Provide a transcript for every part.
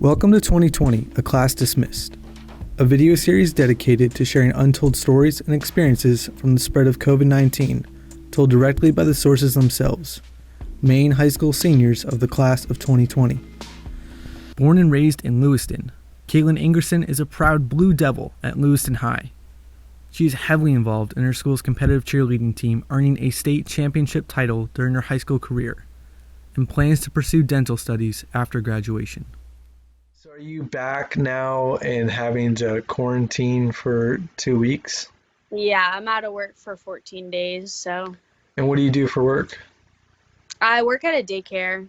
Welcome to 2020, A Class Dismissed, a video series dedicated to sharing untold stories and experiences from the spread of COVID-19, told directly by the sources themselves, Maine high school seniors of the class of 2020. Born and raised in Lewiston, Katelyn Ingerson is a proud Blue Devil at Lewiston High. She is heavily involved in her school's competitive cheerleading team, earning a state championship title during her high school career, and plans to pursue dental studies after graduation. So are you back now and having to quarantine for 2 weeks? Yeah, I'm out of work for 14 days, so. And what do you do for work? I work at a daycare.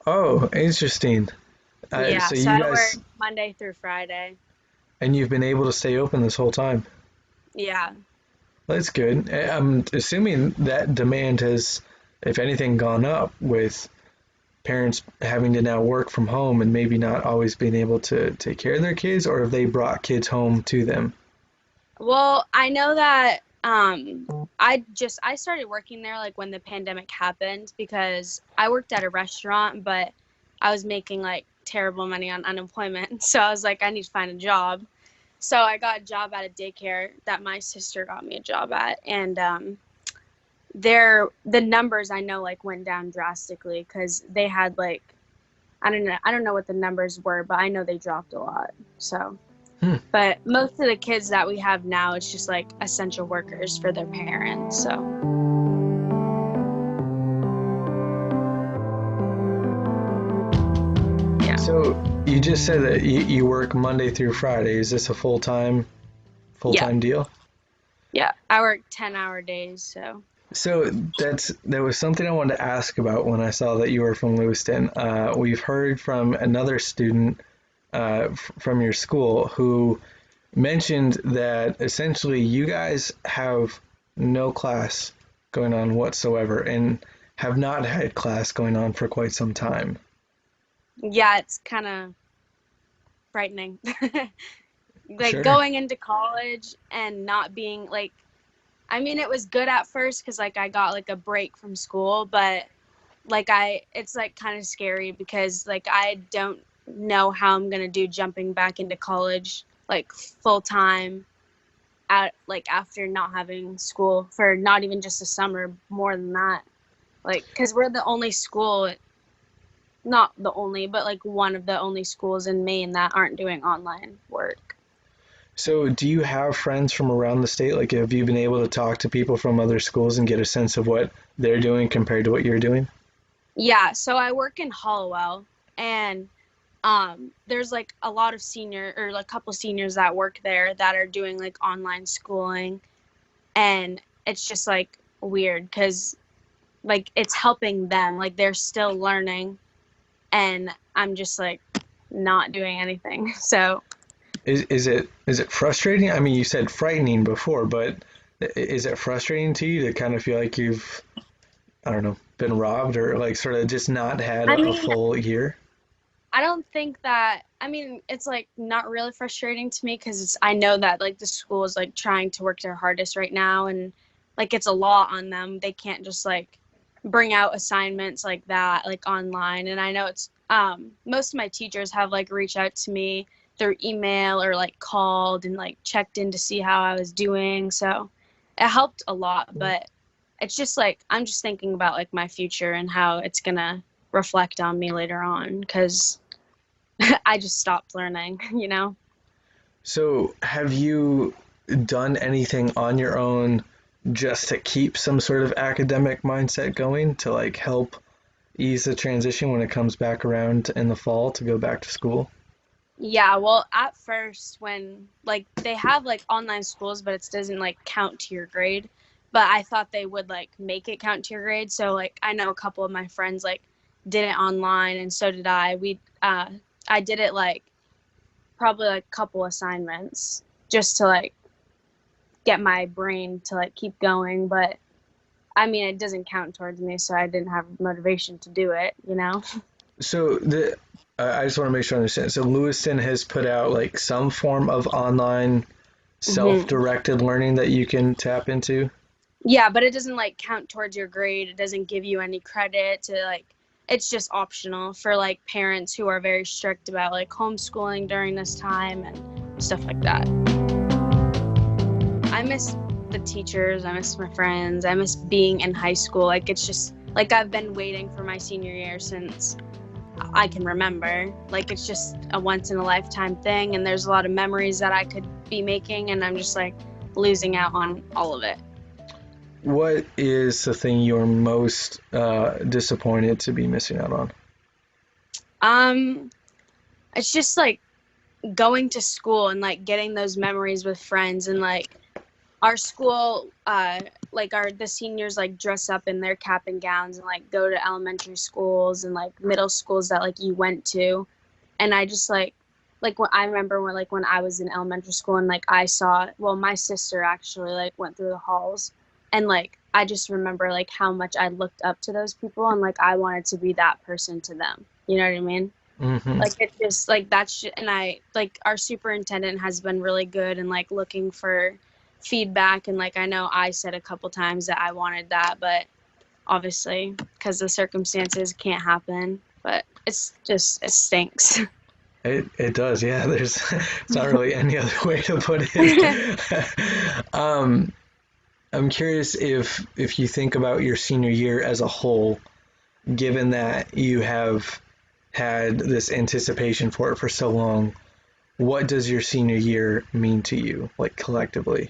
Oh, interesting. Yeah, So so you I guys, work Monday through Friday. and you've been able to stay open this whole time. Yeah. That's good. I'm assuming that demand has, if anything, gone up with parents having to now work from home and maybe not always being able to take care of their kids, or have they brought kids home to them? Well, I know that I started working there like when the pandemic happened because I worked at a restaurant, but I was making like terrible money on unemployment. So I was like, I need to find a job. So I got a job at a daycare that my sister got me a job at, and the numbers I know like went down drastically because they had like I don't know what the numbers were, but I know they dropped a lot. So but most of the kids that we have now, it's just like essential workers for their parents. So yeah. So you just said that you work Monday through Friday. Is this a full-time Yeah. deal? Yeah, I work 10-hour days, so. So that was something I wanted to ask about when I saw that you were from Lewiston. We've heard from another student from your school who mentioned that essentially you guys have no class going on whatsoever and have not had class going on for quite some time. Yeah, it's kind of frightening. Like Sure. going into college and not being like, I mean, it was good at first because like I got like a break from school, but like it's like kind of scary because like I don't know how I'm gonna do jumping back into college like full time at like after not having school for not even just a summer, more than that. Like, because we're the only school, not the only, but like one of the only schools in Maine that aren't doing online work. So do you have friends from around the state? Like, have you been able to talk to people from other schools and get a sense of what they're doing compared to what you're doing? Yeah, so I work in Hollowell, and there's like a lot of senior or like a couple seniors that work there that are doing like online schooling, and it's just like weird because like it's helping them, like they're still learning, and I'm just like not doing anything. So Is it frustrating? I mean, you said frightening before, but is it frustrating to you to kind of feel like you've, I don't know, been robbed or like sort of just not had I a mean, full year? I don't think that, I mean, it's like not really frustrating to me because I know that like the school is like trying to work their hardest right now, and like it's a lot on them. They can't just like bring out assignments like that like online. And I know it's most of my teachers have like reached out to me through email or like called and like checked in to see how I was doing. So it helped a lot, but it's just like I'm just thinking about like my future and how it's gonna reflect on me later on because I just stopped learning, you know? So have you done anything on your own just to keep some sort of academic mindset going to like help ease the transition when it comes back around in the fall to go back to school? Yeah, well, at first when like they have like online schools, but it doesn't like count to your grade. But I thought they would like make it count to your grade. So like I know a couple of my friends like did it online and so did I. I did it like probably like a couple assignments just to like get my brain to like keep going, but I mean it doesn't count towards me, so I didn't have motivation to do it, you know? So I just want to make sure I understand. So Lewiston has put out like some form of online hmm self-directed learning that you can tap into. Yeah, but it doesn't like count towards your grade. It doesn't give you any credit to like it's just optional for like parents who are very strict about like homeschooling during this time and stuff like that. I miss the teachers, I miss my friends, I miss being in high school. Like it's just like I've been waiting for my senior year since I can remember. Like it's just a once in a lifetime thing, and there's a lot of memories that I could be making, and I'm just like losing out on all of it. What is the thing you're most disappointed to be missing out on? It's just like going to school and like getting those memories with friends, and like our school, like the seniors like dress up in their cap and gowns and like go to elementary schools and like middle schools that like you went to, and I just like when I remember when I was in elementary school and like I saw, well, my sister actually like went through the halls, and like I just remember like how much I looked up to those people, and like I wanted to be that person to them. You know what I mean? Mm-hmm. Like it's just like and I like our superintendent has been really good and like looking for feedback, and like I know I said a couple times that I wanted that, but obviously because the circumstances can't happen. But it stinks. It does, yeah. There's it's not really any other way to put it. I'm curious if you think about your senior year as a whole, given that you have had this anticipation for it for so long, what does your senior year mean to you, like collectively?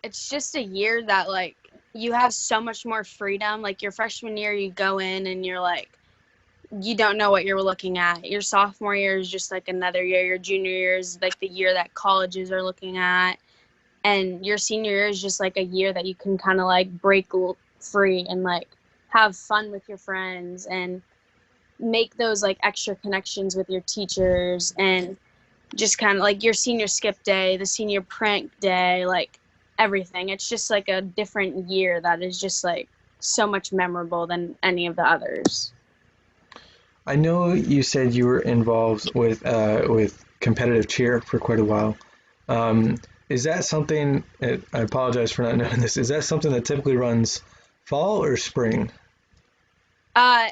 It's just a year that like you have so much more freedom. Like your freshman year, you go in and you're like, you don't know what you're looking at. Your sophomore year is just like another year. Your junior year is like the year that colleges are looking at. And your senior year is just like a year that you can kind of like break free and like have fun with your friends and make those like extra connections with your teachers, and just kind of like your senior skip day, the senior prank day, like everything. It's just like a different year that is just like so much memorable than any of the others. I know you said you were involved with competitive cheer for quite a while. Is that something, I apologize for not knowing this, is that something that typically runs fall or spring?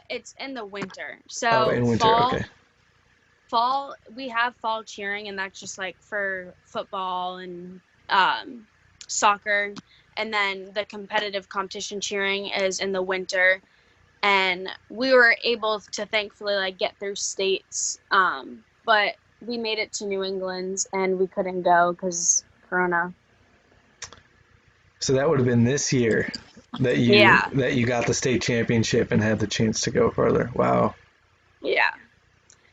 It's in the winter. So in winter, okay. Fall, we have fall cheering, and that's just like for football and soccer. And then the competitive competition cheering is in the winter. And we were able to thankfully like get through states, but we made it to New England and we couldn't go because Corona. So that would have been this year that you got the state championship and had the chance to go further. Wow. Yeah,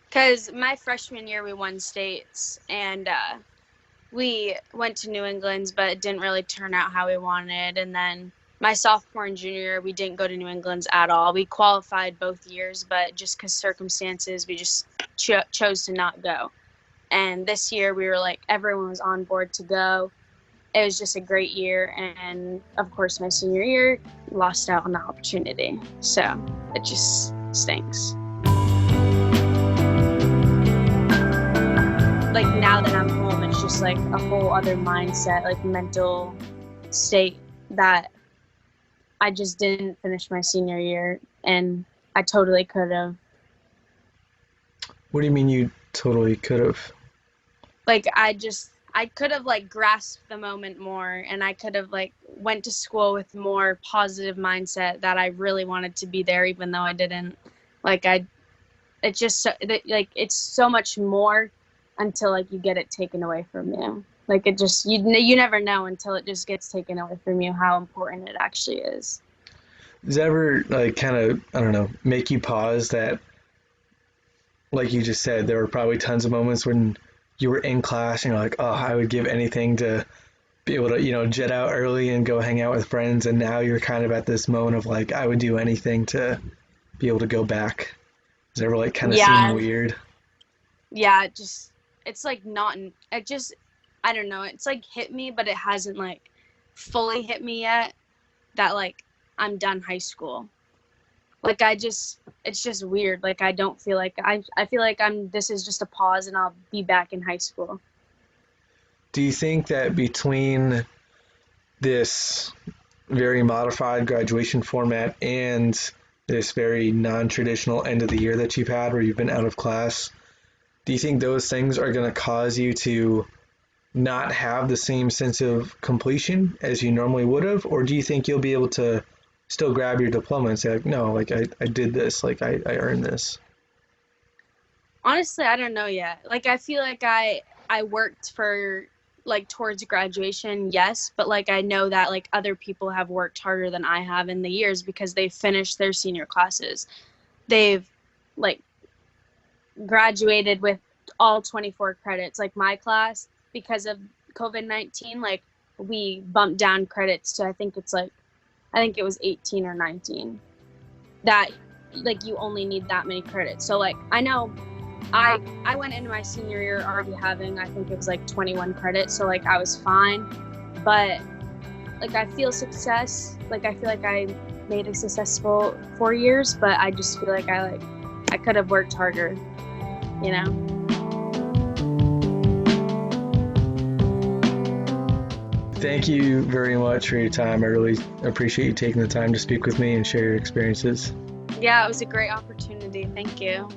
because my freshman year we won states, and we went to New England, but it didn't really turn out how we wanted. And then my sophomore and junior year, we didn't go to New England at all. We qualified both years, but just because circumstances, we just chose to not go. And this year, we were like, everyone was on board to go. It was just a great year. And of course, my senior year, lost out on the opportunity. So it just stinks. Like now that I'm home, it's just like a whole other mindset, like mental state that I just didn't finish my senior year, and I totally could have. What do you mean you totally could have? Like I could have like grasped the moment more, and I could have like went to school with more positive mindset that I really wanted to be there, even though I didn't. Like it's just like it's so much more until like you get it taken away from you. Like it just you never know until it just gets taken away from you how important it actually is. Does it ever like kind of, I don't know, make you pause that, like you just said, there were probably tons of moments when you were in class and you're like, oh, I would give anything to be able to, jet out early and go hang out with friends, and now you're kind of at this moment of like, I would do anything to be able to go back. Does it ever like kind of seem weird? Yeah, it's like not, I don't know, it's like hit me, but it hasn't like fully hit me yet that like I'm done high school. Like it's just weird. Like I don't feel like, I feel like this is just a pause and I'll be back in high school. Do you think that between this very modified graduation format and this very non-traditional end of the year that you've had where you've been out of class. Do you think those things are going to cause you to not have the same sense of completion as you normally would have? Or do you think you'll be able to still grab your diploma and say, like, no, like I did this, like I earned this? Honestly, I don't know yet. Like, I feel like I worked for like towards graduation, yes, but like I know that like other people have worked harder than I have in the years because they finished their senior classes. They've like graduated with all 24 credits. Like my class, because of COVID-19, like we bumped down credits to I think it was 18 or 19. That like you only need that many credits. So like I know I went into my senior year already having, I think it was like 21 credits, so like I was fine. But like I feel success, like I feel like I made a successful 4 years, but I just feel like I could have worked harder, you know. Thank you very much for your time. I really appreciate you taking the time to speak with me and share your experiences. Yeah, it was a great opportunity. Thank you.